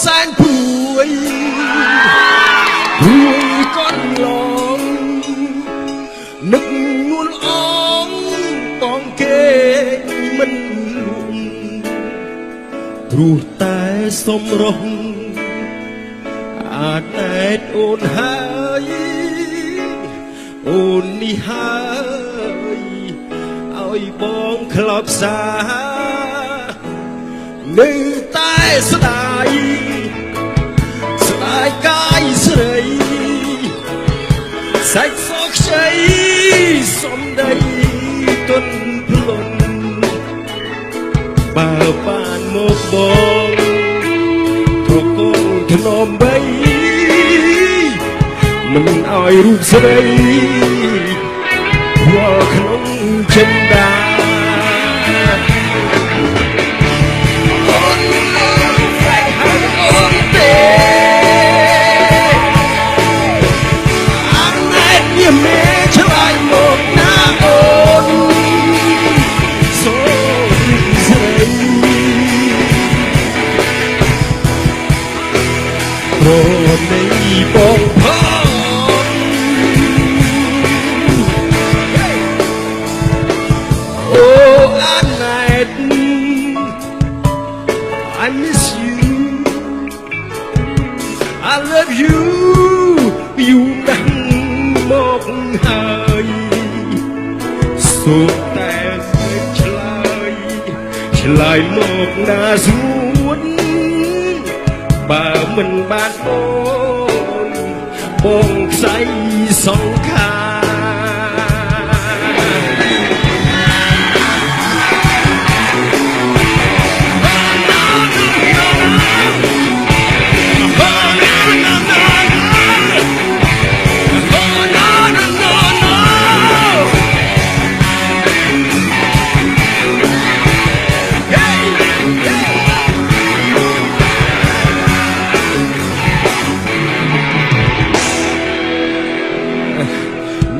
សែនព្រួយកន់ឡងនឹកនួនអងបងគេមិនលួងព្រោះតែសំរងអាចណែតអូនហើយអូននេះហើយឲ្យបងក្លប់សានៅតែស្ដាយកាយស្រីសាច់សខ្ចីសំដីទុនភ្លុនបើបានមកបងត្រកូលធ្នមបីមិនឲ្យរូបស្រីវល់ក្នុងចិនដាព្រោះនៃបងផងអូអាណែត I miss you I love you យូរណាស់មកហើយសូមតែឆ្លើយមកណាស្រួនបើមិនបានបងខ្សែសង្ខា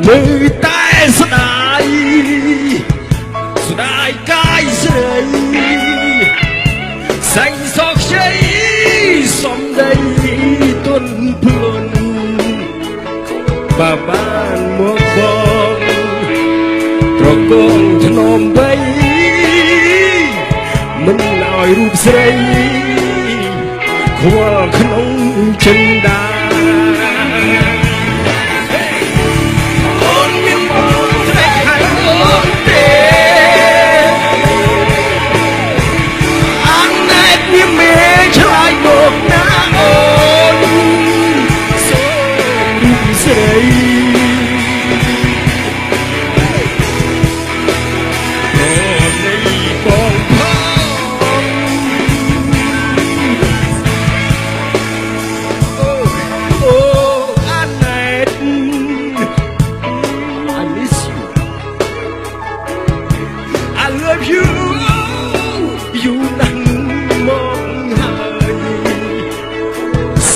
នៅតែស្ដាយកាយស្រីសាញ់សខ្ចីសំដីទុនភ្លុនបើបានមកបងត្រកូលធ្នមបីមិនឲ្យរូបស្រីខ្វល់ក្នុងចិនដា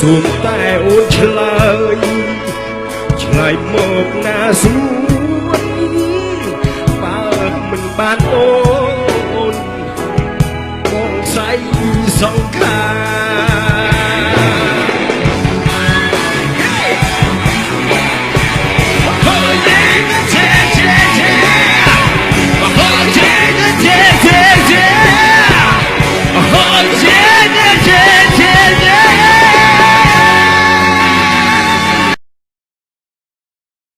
សូមតែអូនឆ្លើយមកណាស្រួនបើមិនបានអូនបងស្អីសង្ខា